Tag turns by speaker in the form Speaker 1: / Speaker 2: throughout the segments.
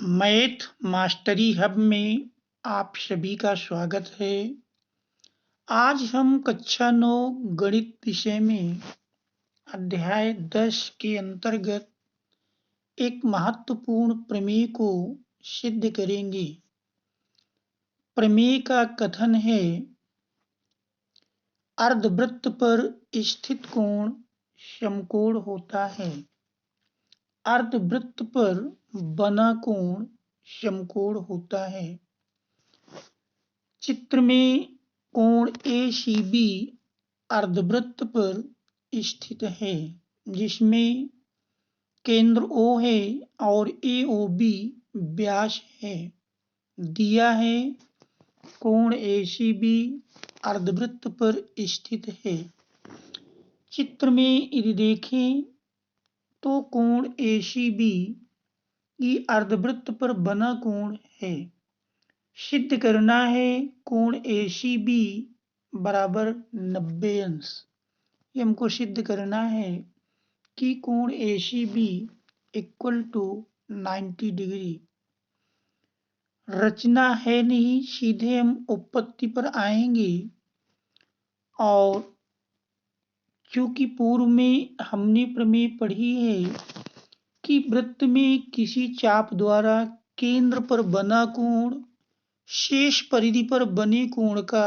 Speaker 1: Math mastery hub में आप सभी का स्वागत है। आज हम कक्षा 9 गणित विषय में अध्याय 10 के अंतर्गत एक महत्वपूर्ण प्रमेय को सिद्ध करेंगे। प्रमेय का कथन है, अर्धवृत्त पर स्थित कोण समकोण होता है। अर्धवृत्त पर बना कोण समकोण होता है। चित्र में कोण ACB अर्धवृत्त पर स्थित है, जिसमें केंद्र O है और AOB व्यास है। दिया है कोण ACB अर्धवृत्त पर स्थित है। चित्र में यदि देखें तो कोण ACB ये अर्धवृत्त पर बना कोण है। सिद्ध करना है कोण ACB बराबर 90 अंश। ये हमको सिद्ध करना है कि कोण ACB इक्वल टू 90 डिग्री। रचना है नहीं, सीधे हम उत्पत्ति पर आएंगे। और चूंकि पूर्व में हमने प्रमेय पढ़ी है कि वृत्त में किसी चाप द्वारा केंद्र पर बना कोण शेष परिधि पर बने कोण का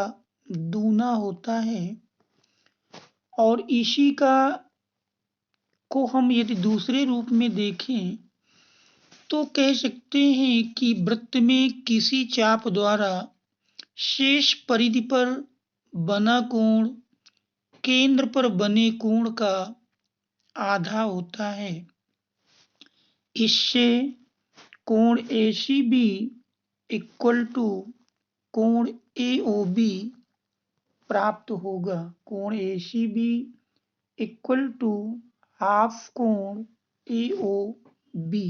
Speaker 1: दूना होता है, और इसी को हम यदि दूसरे रूप में देखें तो कह सकते हैं कि वृत्त में किसी चाप द्वारा शेष परिधि पर बना कोण केंद्र पर बने कोण का आधा होता है। इससे कोण ACB इक्वल टू कोण AOB प्राप्त होगा। कोण ACB इक्वल टू हाफ कोण AOB।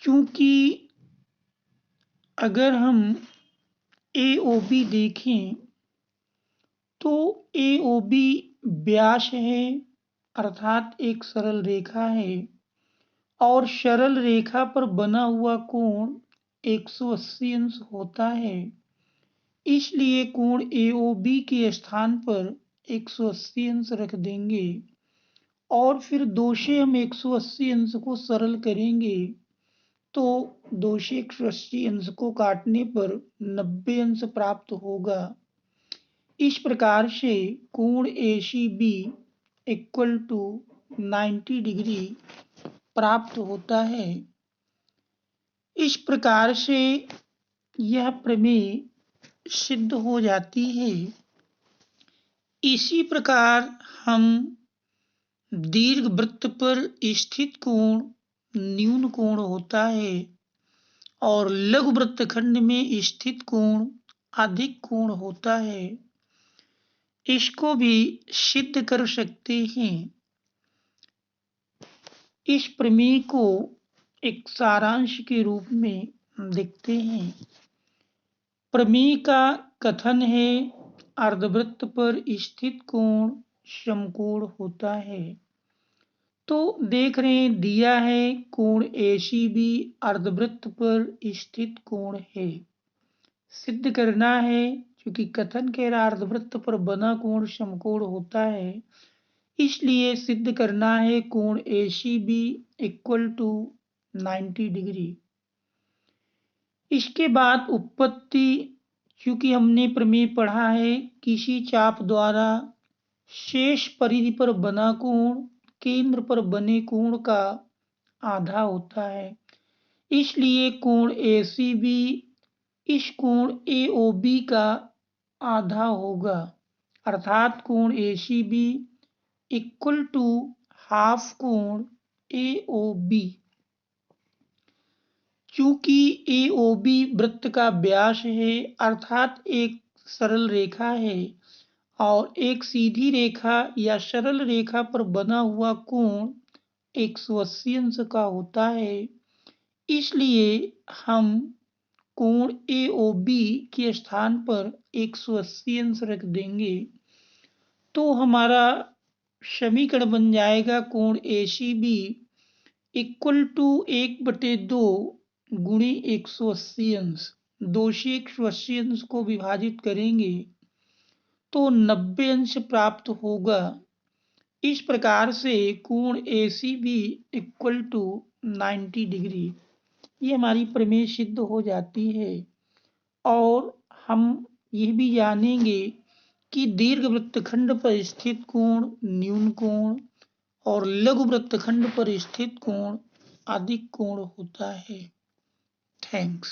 Speaker 1: चूंकि अगर हम AOB देखें तो AOB व्यास है, अर्थात एक सरल रेखा है, और सरल रेखा पर बना हुआ कोण 180 अंश होता है। इसलिए कोण AOB के स्थान पर 180 अंश रख देंगे और फिर 2 से हम 180 अंश को सरल करेंगे तो 2 से 180 अंश को काटने पर 90 अंश प्राप्त होगा। इस प्रकार से कोण ACB इक्वल टू 90 डिग्री प्राप्त होता है। इस प्रकार से यह प्रमेय सिद्ध हो जाती है। इसी प्रकार हम दीर्घवृत्त पर स्थित कोण न्यून कोण होता है और लघु वृत्तखंड में स्थित कोण अधिक कोण होता है, इसको भी सिद्ध कर सकते हैं। इस प्रमेय को एक सारांश के रूप में देखते हैं। प्रमेय का कथन है, अर्धवृत्त पर स्थित कोण समकोण होता है। तो देख रहे हैं, दिया है कोण ACB अर्धवृत्त पर स्थित कोण है। सिद्ध करना है, क्योंकि कथन कह रहा अर्धवृत्त पर बना कोण समकोण होता है, इसलिए सिद्ध करना है कोण ACB इक्वल टू 90 डिग्री। इसके बाद उत्पत्ति, क्योंकि हमने प्रमेय पढ़ा है किसी चाप द्वारा शेष परिधि पर बना कोण केंद्र पर बने कोण का आधा होता है, इसलिए कोण ACB इस कोण AOB का आधा होगा, अर्थात कोण ACB इक्वल टू हाफ कोण AOB। चूंकि AOB वृत्त का व्यास है, अर्थात एक सरल रेखा है, और एक सीधी रेखा या सरल रेखा पर बना हुआ कोण 180 अंश का होता है, इसलिए हम कोण AOB के स्थान पर 180 अंश रख देंगे तो हमारा समीकरण बन जाएगा कोण ACB इक्वल टू 1/2 गुणी 180 अंश। 2 से 180 अंश को विभाजित करेंगे तो 90 अंश प्राप्त होगा। इस प्रकार से कोण AC भी इक्वल टू 90 डिग्री, ये हमारी प्रमेय सिद्ध हो जाती है। और हम यह भी जानेंगे कि दीर्घ वृत्तखंड पर स्थित कोण न्यून कोण और लघु वृत्तखंड पर स्थित कोण अधिक कोण होता है। थैंक्स।